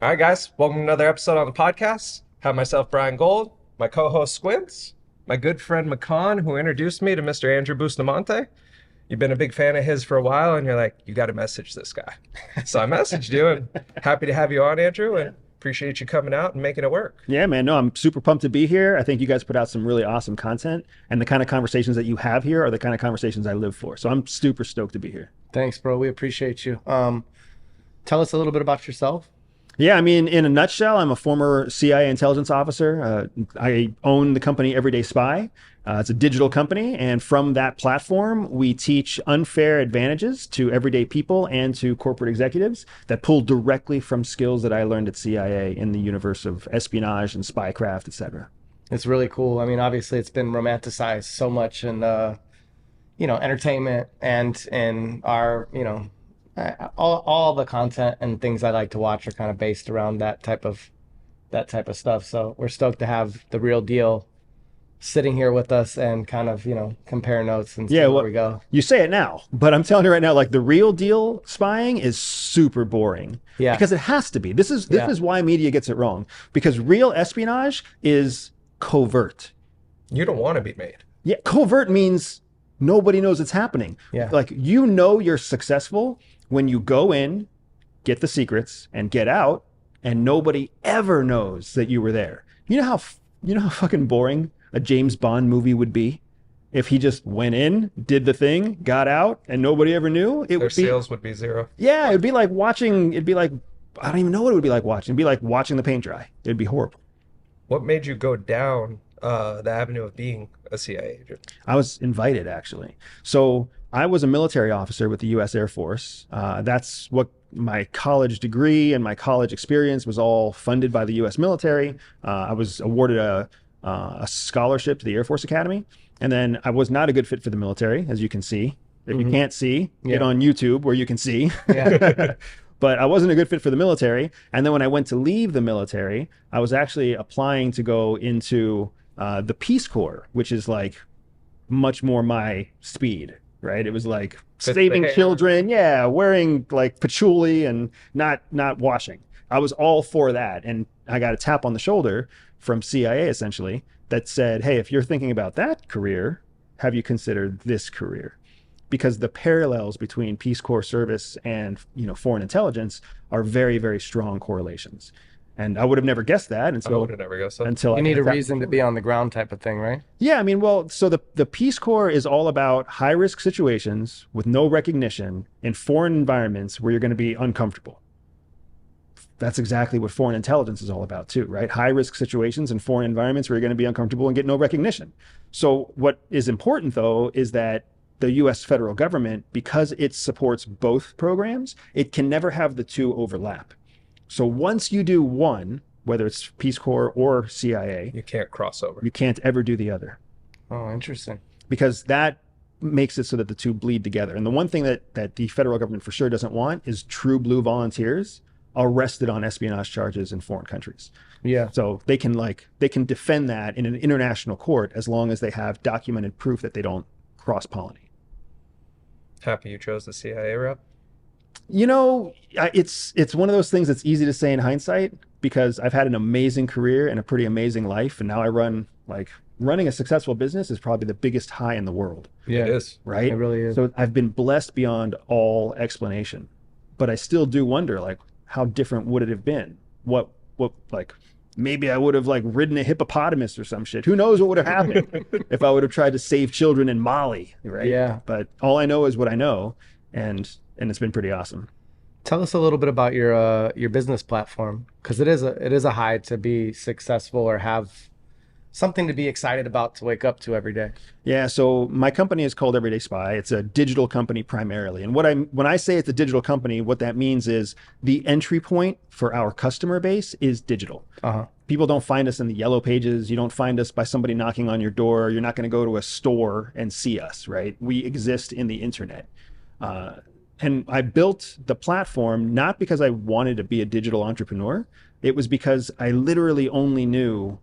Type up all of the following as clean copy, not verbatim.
All right, guys, welcome to another episode on the podcast. Have myself, Brian Gold, my co-host Squints, my good friend McCon, who introduced me to Mr. Andrew Bustamante. You've been a big fan of his for a while, and you're like, you got to message this guy. So I messaged you, and happy to have you on, Andrew, and appreciate you coming out and making it work. Yeah, man. No, I'm super pumped to be here. I think you guys put out some really awesome content, and the kind of conversations that you have here are the kind of conversations I live for. So I'm super stoked to be here. Thanks, bro. We appreciate you. Tell us a little bit about yourself. Yeah, I mean, in a nutshell, I'm a former CIA intelligence officer. I own the company Everyday Spy. It's a digital company, and from that platform, we teach unfair advantages to everyday people and to corporate executives that pull directly from skills that I learned at CIA in the universe of espionage and spycraft, et cetera. It's really cool. I mean, obviously, it's been romanticized so much in entertainment and in our all the content and things I like to watch are kind of based around that type of stuff. So we're stoked to have the real deal sitting here with us and kind of compare notes and see Yeah, where well, we go. you say it now, but I'm telling you right now, like the real deal spying is super boring. Yeah. Because it has to be. This is Yeah. why media gets it wrong. Because real espionage is covert. You don't want to be made. Yeah, covert means nobody knows it's happening. Yeah. Like you're successful when you go in, get the secrets, and get out, and nobody ever knows that you were there. You know how fucking boring a James Bond movie would be if he just went in, did the thing, got out, and nobody ever knew? It Their would be sales would be zero. Yeah, it'd be like watching. It'd be like I don't even know what it would be like watching. It'd be like watching the paint dry. It'd be horrible. What made you go down the avenue of being a CIA agent? I was invited actually. So I was a military officer with the U.S. Air Force. That's what my college degree and my college experience was all funded by the U.S. military. I was awarded a scholarship to the Air Force Academy, and then I was not a good fit for the military, as you can see. If you can't see, get on YouTube where you can see. Yeah. But I wasn't a good fit for the military. And then when I went to leave the military, I was actually applying to go into the Peace Corps, which is like much more my speed, right? It was like Fits saving the hair. children, yeah, wearing like patchouli and not washing. I was all for that. And I got a tap on the shoulder from CIA essentially that said, hey, if you're thinking about that career, have you considered this career? Because the parallels between Peace Corps service and foreign intelligence are very, very strong correlations. And I would have never guessed that I until would have never guessed that. until You I need a got that reason to be on the ground type of thing, right? Yeah, I mean, well, so the Peace Corps is all about high risk situations with no recognition in foreign environments where you're going to be uncomfortable. That's exactly what foreign intelligence is all about too, right? High risk situations in foreign environments where you're going to be uncomfortable and get no recognition. So what is important though is that the US federal government, because it supports both programs, it can never have the two overlap. So once you do one, whether it's Peace Corps or CIA, You can't cross over. you can't ever do the other, Oh, interesting. because that makes it so that the two bleed together. And the one thing that the federal government for sure doesn't want is true blue volunteers arrested on espionage charges in foreign countries. Yeah. So they can defend that in an international court as long as they have documented proof that they don't cross-pollinate. Happy you chose the CIA route. It's one of those things that's easy to say in hindsight because I've had an amazing career and a pretty amazing life, and now I running a successful business is probably the biggest high in the world, Yeah. It is. right? It really is. So I've been blessed beyond all explanation, but I still do wonder, like, how different would it have been? What like maybe I would have like ridden a hippopotamus or some shit. Who knows what would have happened if I would have tried to save children in Mali, right? Yeah. But all I know is what I know, and it's been pretty awesome. Tell us a little bit about your business platform, because it is a high to be successful or have something to be excited about to wake up to every day. Yeah, so my company is called Everyday Spy. It's a digital company primarily. And when I say it's a digital company, what that means is the entry point for our customer base is digital. Uh-huh. People don't find us in the yellow pages. You don't find us by somebody knocking on your door. You're not going to go to a store and see us, right? We exist in the internet. And I built the platform not because I wanted to be a digital entrepreneur. It was because I literally only knew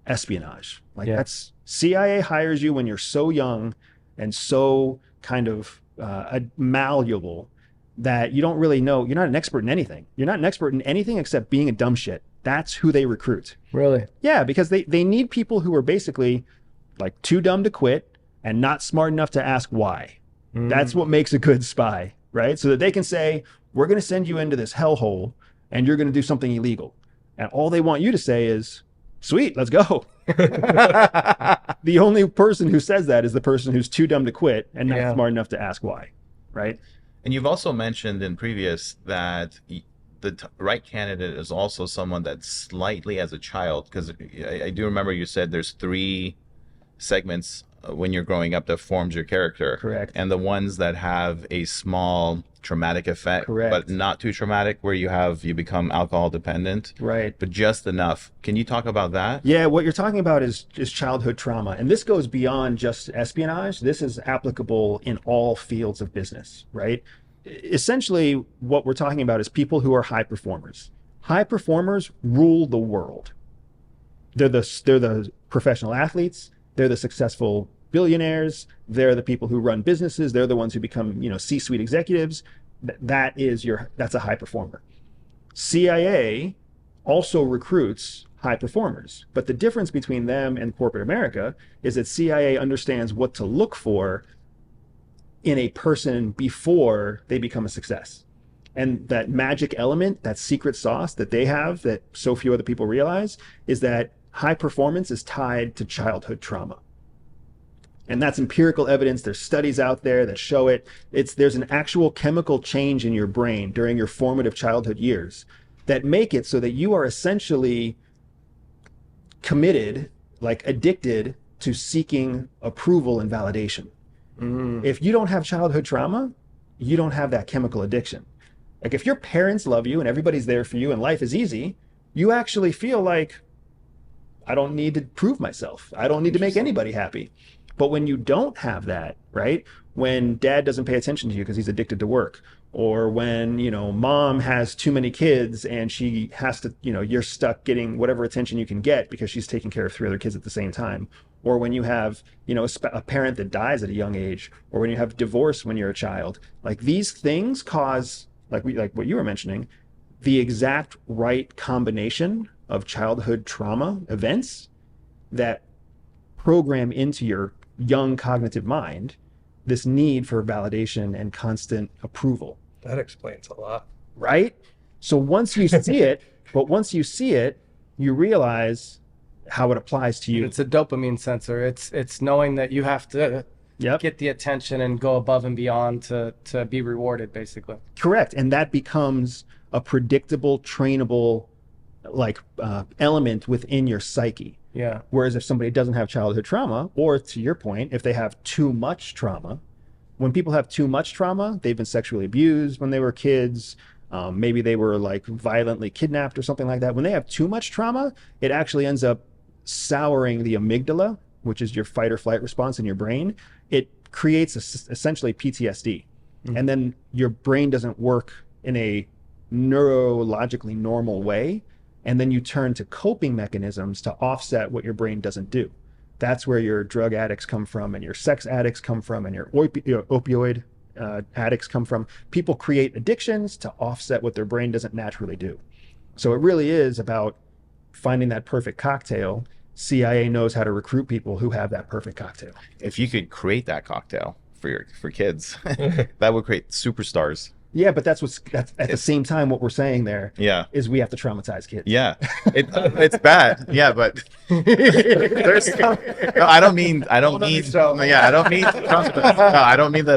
espionage. Like Yeah. that's CIA hires you when you're so young and so kind of malleable that you don't really know. You're not an expert in anything. You're not an expert in anything except being a dumb shit. That's who they recruit. Really? Yeah, because they need people who are basically like too dumb to quit and not smart enough to ask why. That's what makes a good spy, right? So that they can say, we're going to send you into this hellhole and you're going to do something illegal. And all they want you to say is, sweet, let's go. The only person who says that is the person who's too dumb to quit and not smart enough to ask why, right? And you've also mentioned in previous that the right candidate is also someone that slightly as a child, because I do remember you said there's 3 segments when you're growing up that forms your character. Correct. And the ones that have a small traumatic effect, Correct. but not too traumatic, where you become alcohol dependent, Right. but just enough. Can you talk about that? Yeah, what you're talking about is childhood trauma. And this goes beyond just espionage. This is applicable in all fields of business, right? Essentially, what we're talking about is people who are high performers. High performers rule the world. They're the professional athletes. They're the successful billionaires. They're the people who run businesses. They're the ones who become, C-suite executives. That's a high performer. CIA also recruits high performers, but the difference between them and corporate America is that CIA understands what to look for in a person before they become a success. And that magic element, that secret sauce that they have that so few other people realize, is that high performance is tied to childhood trauma. And that's empirical evidence. There's studies out there that show it. There's an actual chemical change in your brain during your formative childhood years that make it so that you are essentially committed, like addicted to seeking approval and validation. If you don't have childhood trauma, you don't have that chemical addiction. Like if your parents love you and everybody's there for you and life is easy, you actually feel like, I don't need to prove myself. I don't need to make anybody happy. But when you don't have that, right? When dad doesn't pay attention to you because he's addicted to work, or when, mom has too many kids and she has to, you're stuck getting whatever attention you can get because she's taking care of 3 other kids at the same time. Or when you have, a parent that dies at a young age, or when you have divorce when you're a child, like these things cause, like what you were mentioning, the exact right combination of childhood trauma events that program into your young cognitive mind this need for validation and constant approval. That explains a lot. Right? So once you see it, you realize how it applies to you. It's a dopamine sensor. It's knowing that you have to get the attention and go above and beyond to be rewarded, basically. Correct. And that becomes a predictable, trainable element within your psyche. Yeah. Whereas if somebody doesn't have childhood trauma, or to your point, if they have too much trauma, when people have too much trauma, they've been sexually abused when they were kids, maybe they were violently kidnapped or something like that. When they have too much trauma, it actually ends up souring the amygdala, which is your fight or flight response in your brain. It creates essentially PTSD. And then your brain doesn't work in a neurologically normal way. And then you turn to coping mechanisms to offset what your brain doesn't do. That's where your drug addicts come from, and your sex addicts come from, and your opioid addicts come from. People create addictions to offset what their brain doesn't naturally do. So it really is about finding that perfect cocktail. CIA knows how to recruit people who have that perfect cocktail. If you could create that cocktail for kids, that would create superstars. Yeah, but that's at the same time what we're saying there. Yeah, is we have to traumatize kids. Yeah, it's bad. Yeah, but there's no, I don't mean that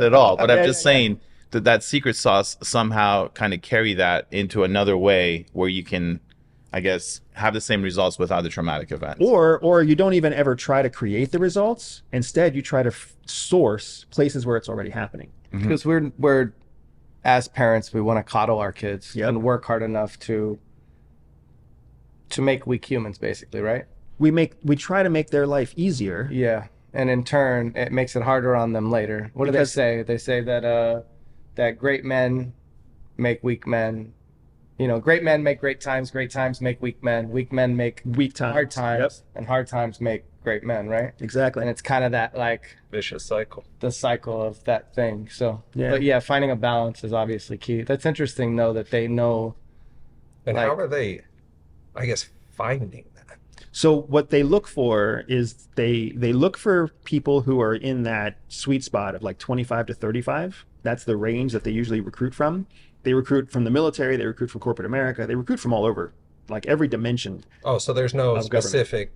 at all. But I'm just saying that secret sauce somehow kind of carry that into another way where you can, I guess, have the same results without the traumatic event. Or you don't even ever try to create the results. Instead, you try to source places where it's already happening. Because we're as parents, we want to coddle our kids and work hard enough to make weak humans, basically, right? We try to make their life easier. Yeah, and in turn, it makes it harder on them later. What do they say? They say that that great men make weak men. Great men make great times make weak men make weak times, hard times, and hard times make great men, right? Exactly. And it's kind of that like Vicious cycle. the cycle of that thing. So, Yeah. but yeah, finding a balance is obviously key. That's interesting though that they know. And Like- how are they, I guess, finding that? So what they look for is they look for people who are in that sweet spot of like 25 to 35. That's the range that they usually recruit from. They recruit from the military, they recruit from corporate America, they recruit from all over, like every dimension. Oh, so there's no Of government. specific.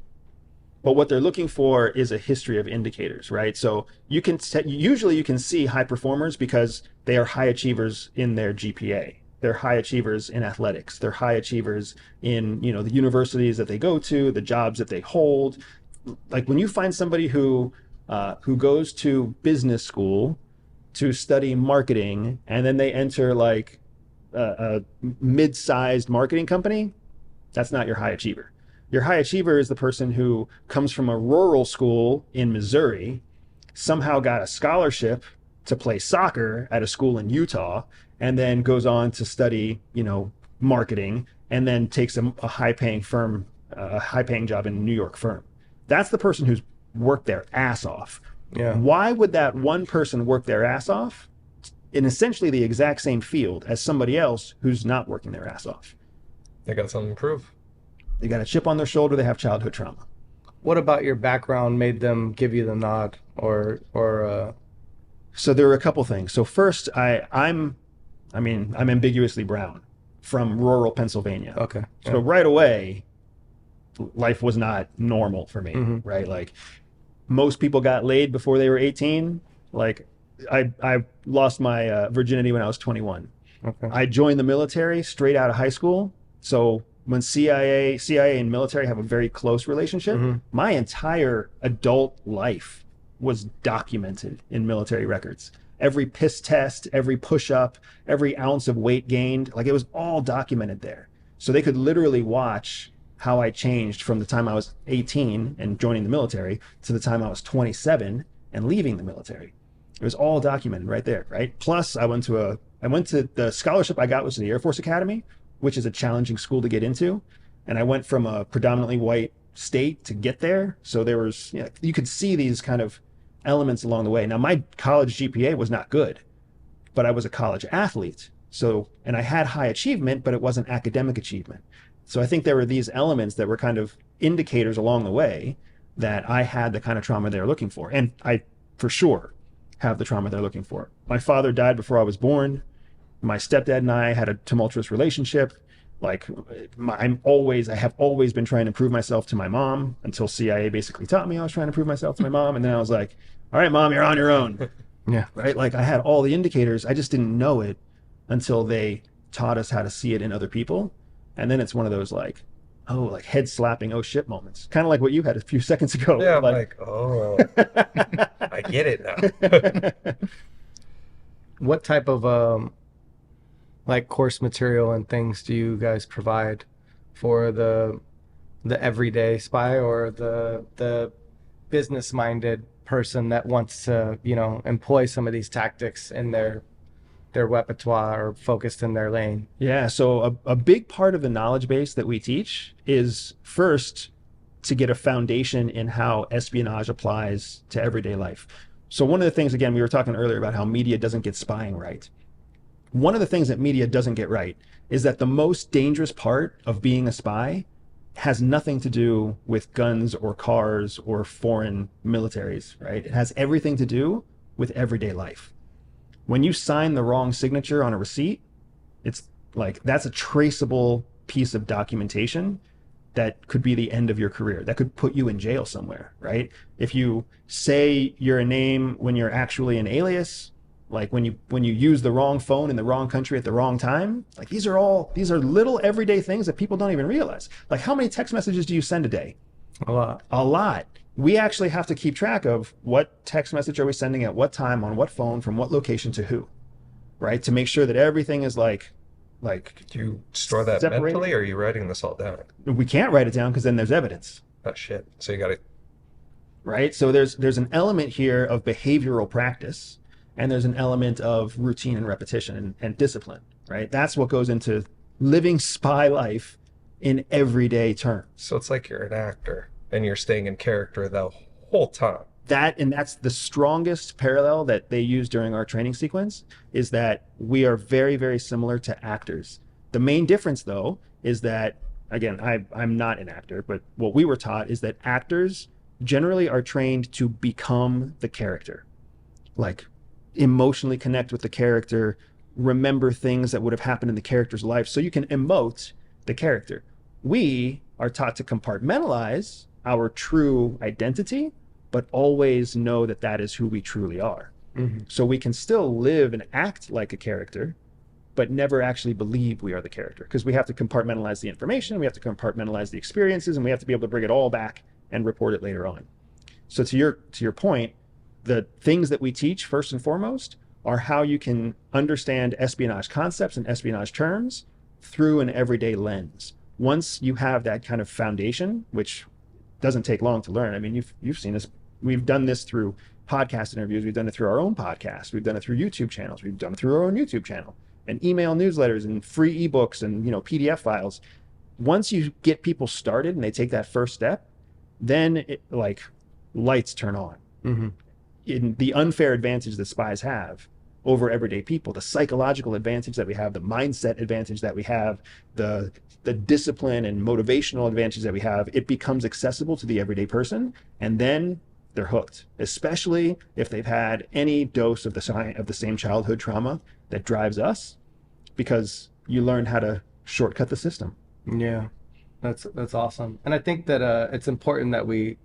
But what they're looking for is a history of indicators, right? So you can usually you can see high performers because they are high achievers in their GPA. They're high achievers in athletics. They're high achievers in, you know, the universities that they go to, the jobs that they hold. Like when you find somebody who goes to business school to study marketing and then they enter like a mid-sized marketing company, that's not your high achiever. Your high achiever is the person who comes from a rural school in Missouri, somehow got a scholarship to play soccer at a school in Utah, and then goes on to study, you know, marketing, and then takes a high-paying firm, a high-paying job in a New York firm. That's the person who's worked their ass off. Yeah. Why would that one person work their ass off in essentially the exact same field as somebody else who's not working their ass off? They got something to prove. They got a chip on their shoulder, they have childhood trauma. What about your background made them give you the nod or So there were a couple things. So first, I'm ambiguously brown from rural Pennsylvania. okay. So right away, life was not normal for me, Mhm. right? Like most people got laid before they were 18. Like I lost my virginity when I was 21. Okay. I joined the military straight out of high school. So when CIA and military have a very close relationship, Mhm. my entire adult life was documented in military records. Every piss test, every push-up, every ounce of weight gained, like it was all documented there. So they could literally watch how I changed from the time I was 18 and joining the military to the time I was 27 and leaving the military. It was all documented right there, right? Plus, I went to the scholarship I got was to the Air Force Academy, which is a challenging school to get into. And I went from a predominantly white state to get there. So there was, you know, you could see these kind of elements along the way. Now, my college GPA was not good, but I was a college athlete. So, and I had high achievement, but it wasn't academic achievement. So I think there were these elements that were kind of indicators along the way that I had the kind of trauma they were looking for. And I, for sure, have the trauma they're looking for. My father died before I was born. My stepdad and I had a tumultuous relationship. Like I have always been trying to prove myself to my mom until CIA basically taught me I was trying to prove myself to my mom. And then I was like, all right, Mom, you're on your own. Yeah. Right? Like I had all the indicators. I just didn't know it until they taught us how to see it in other people. And then it's one of those like, oh, like head slapping, oh shit moments. Kind of like what you had a few seconds ago. Yeah, I'm like, oh, I get it now. What type of like course material and things do you guys provide for the everyday spy or the business minded person that wants to, you know, employ some of these tactics in their repertoire or focused in their lane? Yeah, so a big part of the knowledge base that we teach is first to get a foundation in how espionage applies to everyday life. So one of the things, again, we were talking earlier about how media doesn't get spying right. One of the things that media doesn't get right is that the most dangerous part of being a spy has nothing to do with guns or cars or foreign militaries, right? It has everything to do with everyday life. When you sign the wrong signature on a receipt, it's like that's a traceable piece of documentation that could be the end of your career. That could put you in jail somewhere, right? If you say you're a name when you're actually an alias, like when you use the wrong phone in the wrong country at the wrong time, like these are little everyday things that people don't even realize. Like how many text messages do you send a day? A lot. A lot. We actually have to keep track of what text message are we sending at what time, on what phone, from what location to who, right? To make sure that everything is like Do you store that separated. mentally, or are you writing this all down? We can't write it down because then there's evidence, Oh shit! So you got to. right? So there's an element here of behavioral practice, and there's an element of routine and repetition and discipline, right? That's what goes into living spy life in everyday terms. So it's like you're an actor, and you're staying in character the whole time. That's the strongest parallel that they use during our training sequence, is that we are very, very similar to actors. The main difference, though, is that, again, I'm not an actor, but what we were taught is that actors generally are trained to become the character, like emotionally connect with the character, remember things that would have happened in the character's life so you can emote the character. We are taught to compartmentalize our true identity, but always know that that is who we truly are. So we can still live and act like a character, but never actually believe we are the character, because we have to compartmentalize the information, we have to compartmentalize the experiences, and we have to be able to bring it all back and report it later on. So to your point, the things that we teach first and foremost are how you can understand espionage concepts and espionage terms through an everyday lens. Once you have that kind of foundation, which doesn't take long to learn. I mean, you've seen us. We've done this through podcast interviews. We've done it through our own podcast. We've done it through YouTube channels. We've done it through our own YouTube channel and email newsletters and free ebooks and PDF files. Once you get people started and they take that first step, then like lights turn on. In the unfair advantage that spies have over everyday people, the psychological advantage that we have, the mindset advantage that we have, the discipline and motivational advantage that we have, it becomes accessible to the everyday person, and then they're hooked, especially if they've had any dose of the same childhood trauma that drives us, because you learn how to shortcut the system. Yeah, that's awesome. And I think that it's important that we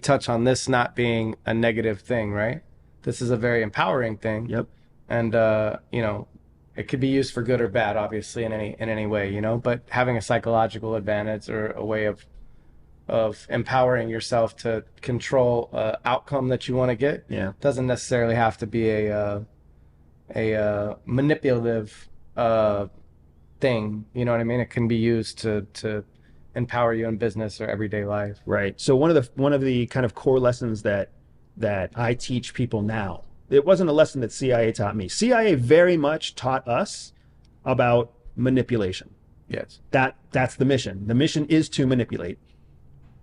touch on this not being a negative thing, right? This is a very empowering thing. Yep. And it could be used for good or bad, obviously, in any way, but having a psychological advantage or a way of empowering yourself to control outcome that you want to get, doesn't necessarily have to be a manipulative thing. You know what I mean? It can be used to empower you in business or everyday life. Right. So one of the kind of core lessons that I teach people now, it wasn't a lesson that CIA taught me. CIA very much taught us about manipulation. Yes. That's the mission. The mission is to manipulate.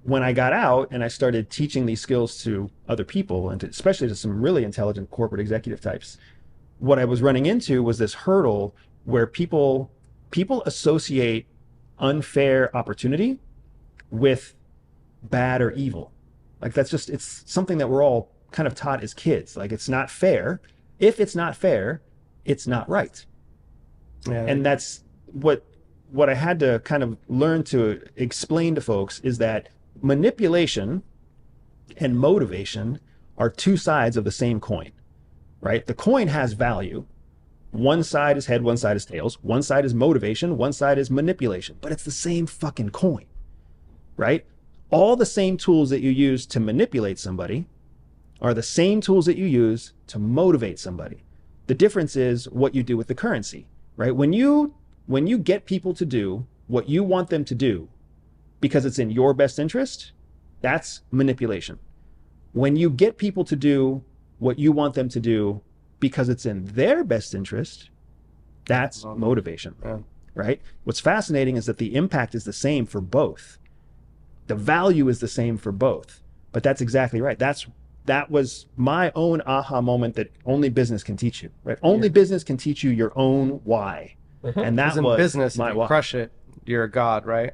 When I got out and I started teaching these skills to other people, and especially to some really intelligent corporate executive types, what I was running into was this hurdle where people associate unfair opportunity with bad or evil. Like it's something that we're all kind of taught as kids. Like, it's not fair. If it's not fair, it's not right. Yeah. And that's what I had to kind of learn to explain to folks, is that manipulation and motivation are two sides of the same coin, right? The coin has value. One side is head, one side is tails. One side is motivation, one side is manipulation, but it's the same fucking coin, right? All the same tools that you use to manipulate somebody are the same tools that you use to motivate somebody. The difference is what you do with the currency, right? When you get people to do what you want them to do because it's in your best interest, that's manipulation. When you get people to do what you want them to do because it's in their best interest, that's motivation, right? What's fascinating is that the impact is the same for both. The value is the same for both, but that's exactly right. That was my own aha moment that only business can teach you, right? Only business can teach you your own why. And that was business, my if you why. crush it, you're a god, right?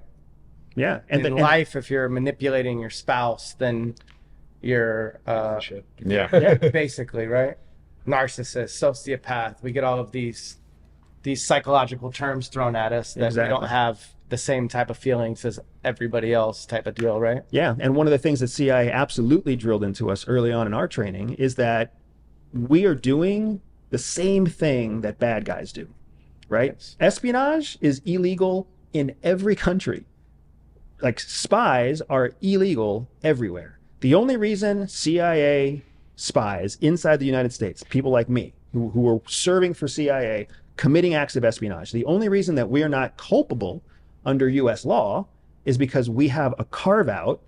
Yeah. And in life, if you're manipulating your spouse, then you're basically, right? Narcissist, sociopath. We get all of these psychological terms thrown at us that we don't have the same type of feelings as everybody else, type of deal, right? Yeah. And one of the things that CIA absolutely drilled into us early on in our training is that we are doing the same thing that bad guys do, right? Yes. Espionage is illegal in every country. Like, spies are illegal everywhere. The only reason CIA spies inside the United States, people like me, who are serving for CIA, committing acts of espionage, the only reason that we are not culpable under US law is because we have a carve out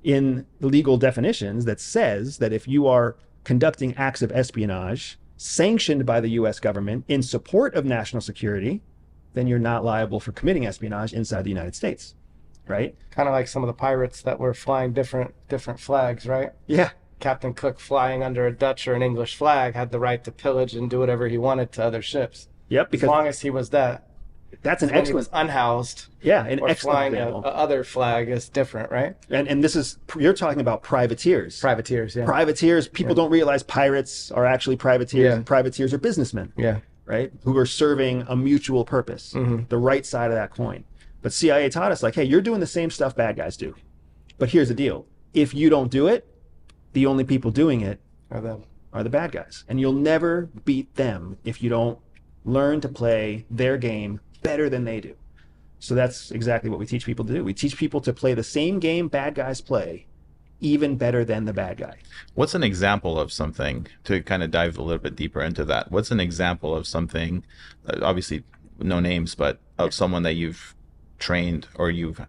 in legal definitions that says that if you are conducting acts of espionage sanctioned by the US government in support of national security, then you're not liable for committing espionage inside the United States. right? Kind of like some of the pirates that were flying different flags, right? Yeah. Captain Cook, flying under a Dutch or an English flag, had the right to pillage and do whatever he wanted to other ships, Yep. as Because long as he was that. that's an When he excellent, was unhoused an or excellent flying a example. other flag is different, right? And this is, you're talking about privateers. Privateers, yeah. Privateers, people don't realize pirates are actually privateers, Yeah. and privateers are businessmen, Yeah. right? Who are serving a mutual purpose, Mhm. the right side of that coin. But CIA taught us, like, hey, you're doing the same stuff bad guys do. But here's the deal. If you don't do it, the only people doing it Or them. are the bad guys. And you'll never beat them if you don't learn to play their game better than they do. So that's exactly what we teach people to do. We teach people to play the same game bad guys play, even better than the bad guy. What's an example of something, to kind of dive a little bit deeper into that? What's an example of something, obviously no names, but of someone that you've trained or you've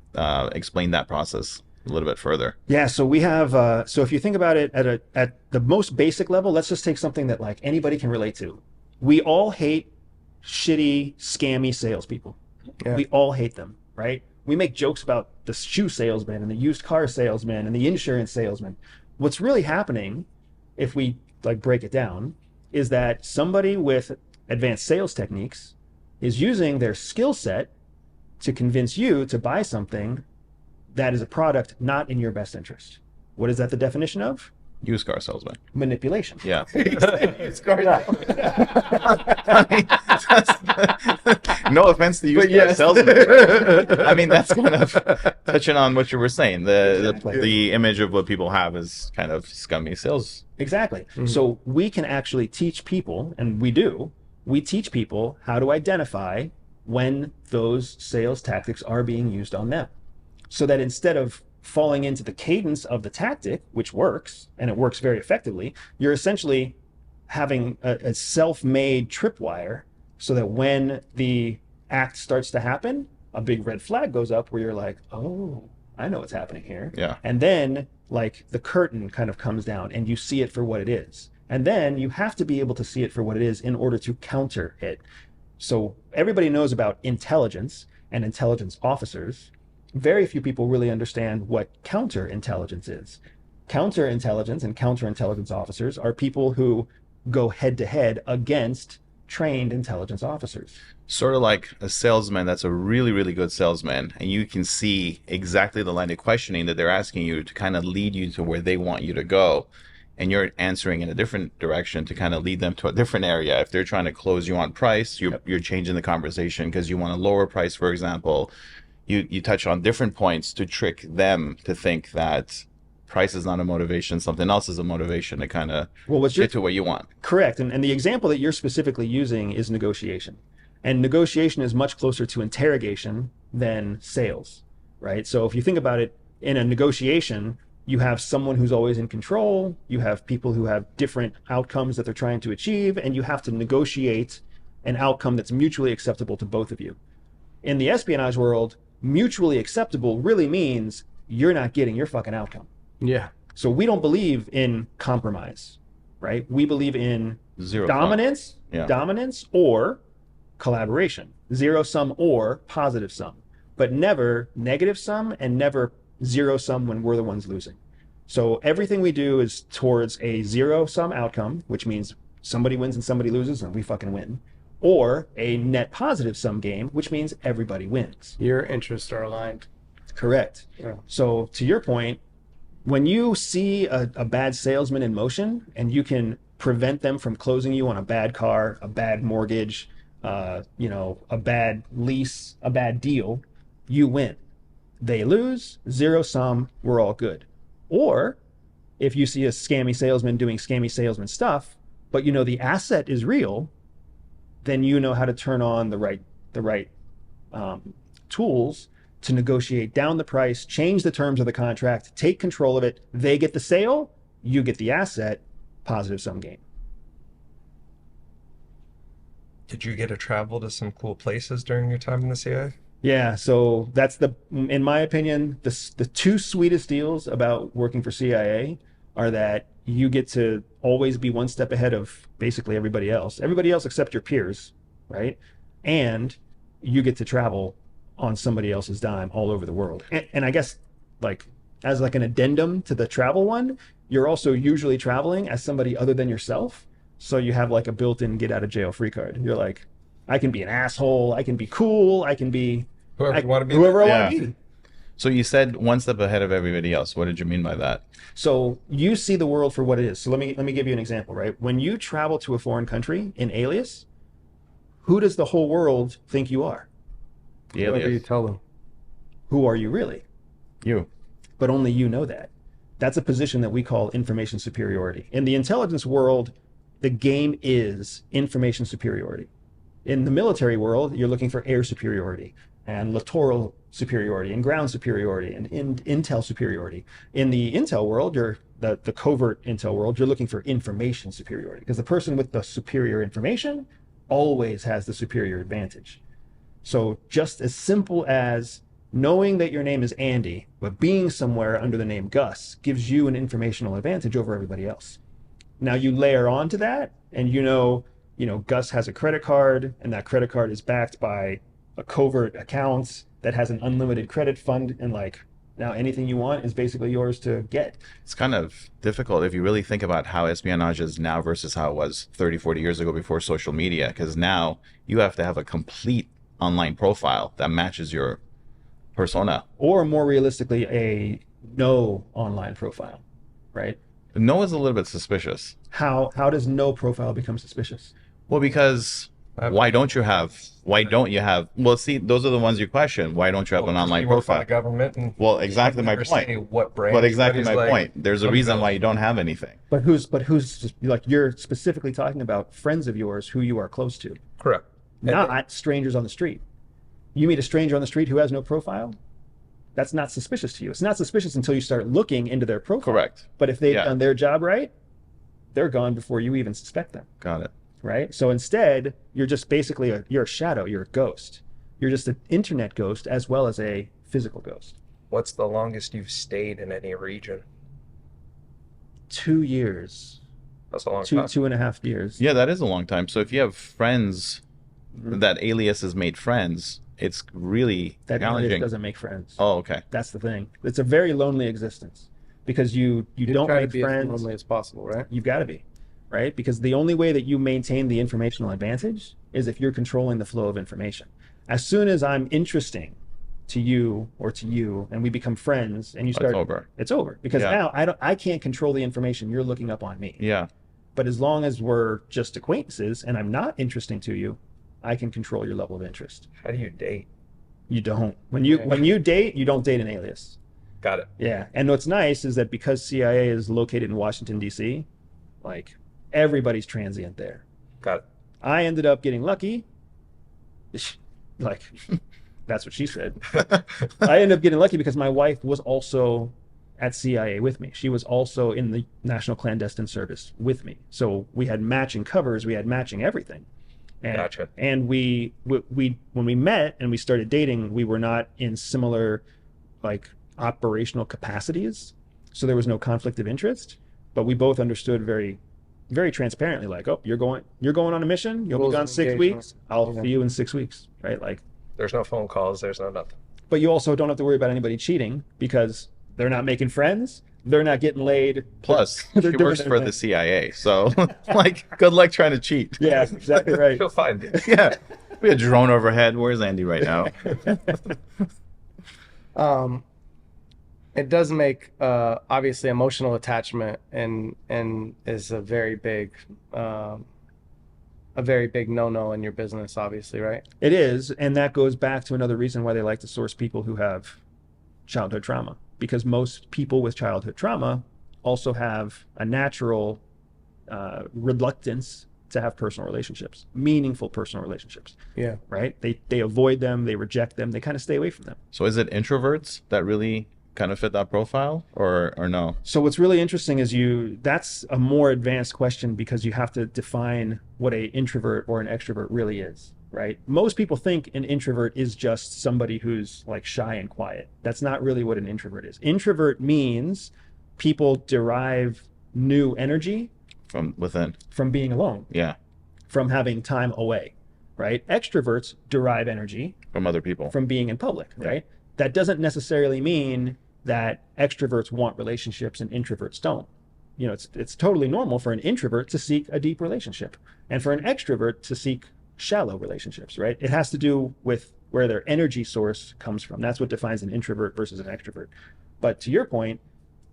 explained that process a little bit further? Yeah, so we have, so if you think about it at the most basic level, let's just take something that like anybody can relate to. We all hate shitty, scammy salespeople. Yeah. We all hate them, right? We make jokes about the shoe salesman and the used car salesman and the insurance salesman. What's really happening, if we like break it down, is that somebody with advanced sales techniques is using their skill set to convince you to buy something that is a product not in your best interest. What is that the definition of? Used car salesman. Manipulation. Yeah. No offense to used car salesman. I mean, that's kind of touching on what you were saying. The image of what people have is kind of scummy sales. Exactly. So we can actually teach people, and we teach people how to identify when those sales tactics are being used on them. So that instead of falling into the cadence of the tactic, which works, and it works very effectively, you're essentially having a self-made tripwire so that when the act starts to happen, a big red flag goes up where you're like, oh, I know what's happening here. Yeah. And then like the curtain kind of comes down and you see it for what it is. And then you have to be able to see it for what it is in order to counter it. So everybody knows about intelligence and intelligence officers. Very few people really understand what counterintelligence is. Counterintelligence and counterintelligence officers are people who go head to head against trained intelligence officers. Sort of like a salesman that's a really, really good salesman, and you can see exactly the line of questioning that they're asking you to kind of lead you to where they want you to go. And you're answering in a different direction to kind of lead them to a different area. If they're trying to close you on price, you're changing the conversation because you want a lower price, for example. You touch on different points to trick them to think that price is not a motivation, something else is a motivation to kind of get to what you want. Correct. And the example that you're specifically using is negotiation. And negotiation is much closer to interrogation than sales, right? So if you think about it, in a negotiation, you have someone who's always in control, you have people who have different outcomes that they're trying to achieve, and you have to negotiate an outcome that's mutually acceptable to both of you. In the espionage world, mutually acceptable really means you're not getting your fucking outcome. Yeah. So we don't believe in compromise, right? We believe in Zero dominance, Yeah. dominance or collaboration, zero sum or positive sum, but never negative sum and never zero sum when we're the ones losing. So everything we do is towards a zero sum outcome, which means somebody wins and somebody loses and we fucking win, or a net positive sum game, which means everybody wins. Your interests are aligned. Correct. Yeah. So to your point, when you see a bad salesman in motion and you can prevent them from closing you on a bad car, a bad mortgage, a bad lease, a bad deal, you win. They lose, zero sum, we're all good. Or if you see a scammy salesman doing scammy salesman stuff, but you know the asset is real, then you know how to turn on the right tools to negotiate down the price, change the terms of the contract, take control of it. They get the sale, you get the asset, positive sum game. Did you get to travel to some cool places during your time in the CIA? Yeah, so that's in my opinion, the two sweetest deals about working for CIA are that you get to always be one step ahead of basically everybody else except your peers, right? And you get to travel on somebody else's dime all over the world. And I guess like as like an addendum to the travel one, you're also usually traveling as somebody other than yourself. So you have like a built-in get out of jail free card. You're like, I can be an asshole, I can be cool, I can be Whoever you want to be. whoever I Yeah. want to be. So you said one step ahead of everybody else. What did you mean by that? So you see the world for what it is. So let me give you an example, right? When you travel to a foreign country in Alias, who does the whole world think you are? The Whatever you alias. tell them. Who are you really? You. But only you know that. That's a position that we call information superiority. In the intelligence world, the game is information superiority. In the military world, you're looking for air superiority and littoral superiority and ground superiority and intel superiority. In the intel world, the covert intel world, you're looking for information superiority because the person with the superior information always has the superior advantage. So just as simple as knowing that your name is Andy, but being somewhere under the name Gus gives you an informational advantage over everybody else. Now you layer onto that and you know, Gus has a credit card and that credit card is backed by a covert account that has an unlimited credit fund and like now anything you want is basically yours to get. It's kind of difficult if you really think about how espionage is now versus how it was 30, 40 years ago before social media, because now you have to have a complete online profile that matches your persona. Or more realistically, a no online profile, right? No is a little bit suspicious. How does no profile become suspicious? Well, because why don't you have, well, see, those are the ones you question. Why don't you have an online You work for profile? the government. And Well, exactly my never say point. what branch. But exactly he's my like, point. There's a let me reason go. why you don't have anything. But who's just, like you're specifically talking about friends of yours who you are close to, Correct. not strangers on the street. You meet a stranger on the street who has no profile, that's not suspicious to you. It's not suspicious until you start looking into their profile. Correct. But if they've Yeah. done their job right, they're gone before you even suspect them, Got it. right? So instead, you're just basically you're a shadow, you're a ghost. You're just an internet ghost as well as a physical ghost. What's the longest you've stayed in any region? 2 years, That's a long time. 2.5 years. Yeah, that is a long time. So if you have friends that Alias has made friends, it's really That challenging. doesn't make friends. Oh, okay. That's the thing. It's a very lonely existence because you don't try to make be as friends. lonely as possible, right? You've got to be, right? Because the only way that you maintain the informational advantage is if you're controlling the flow of information. As soon as I'm interesting to you or to you and we become friends and you start, it's over because Yeah. now I can't control the information you're looking up on me. Yeah. But as long as we're just acquaintances and I'm not interesting to you, I can control your level of interest. How do you date? You don't. When you date, you don't date an alias. Got it. Yeah. And what's nice is that because CIA is located in Washington, D.C., like everybody's transient there. Got it. I ended up getting lucky. Like, that's what she said. I ended up getting lucky because my wife was also at CIA with me. She was also in the National Clandestine Service with me. So we had matching covers, we had matching everything. And, Gotcha. and we when we met and we started dating, we were not in similar like operational capacities. So there was no conflict of interest, but we both understood very, very transparently, like, oh, you're going on a mission, you'll Rules be of gone 6 engagement. weeks, I'll Yeah. see you in 6 weeks, right? Like, There's no phone calls. There's no nothing. but you also don't have to worry about anybody cheating because they're not making friends, they're not getting laid. Plus, They're she doing works their for thing. the CIA. So, like, good luck trying to cheat. Yeah, exactly right. She'll find you. Yeah. We had a drone overhead. Where's Andy right now? It does make obviously emotional attachment and is a very big no-no in your business, obviously, right? It is, and that goes back to another reason why they like to source people who have childhood trauma, because most people with childhood trauma also have a natural reluctance to have personal relationships, meaningful personal relationships, Yeah. right? They avoid them, they reject them, they kind of stay away from them. So, is it introverts that really kind of fit that profile, or no? So what's really interesting is that's a more advanced question because you have to define what a introvert or an extrovert really is, right? Most people think an introvert is just somebody who's like shy and quiet. That's not really what an introvert is. Introvert means people derive new energy From within? from being alone, Yeah. from having time away, right? Extroverts derive energy from other people. from being in public, right? That doesn't necessarily mean that extroverts want relationships and introverts don't. You know, it's totally normal for an introvert to seek a deep relationship and for an extrovert to seek shallow relationships, right? It has to do with where their energy source comes from. That's what defines an introvert versus an extrovert. But to your point,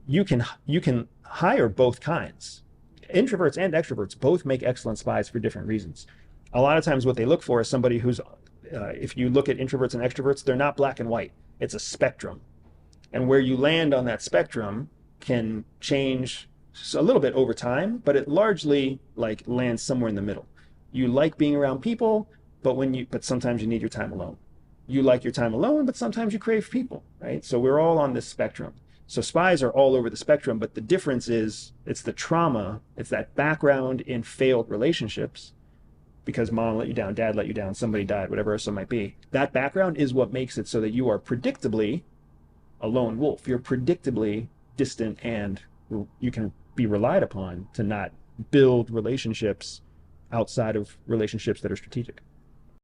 you can hire both kinds. Introverts and extroverts both make excellent spies for different reasons. A lot of times what they look for is somebody who's, if you look at introverts and extroverts, they're not black and white. It's a spectrum. And where you land on that spectrum can change a little bit over time, but it largely like lands somewhere in the middle. You like being around people, but sometimes you need your time alone. You like your time alone, but sometimes you crave people, right? So we're all on this spectrum. So spies are all over the spectrum, but the difference is it's the trauma, it's that background in failed relationships because mom let you down, dad let you down, somebody died, whatever else it might be. That background is what makes it so that you are predictably a lone wolf. You're predictably distant and you can be relied upon to not build relationships outside of relationships that are strategic.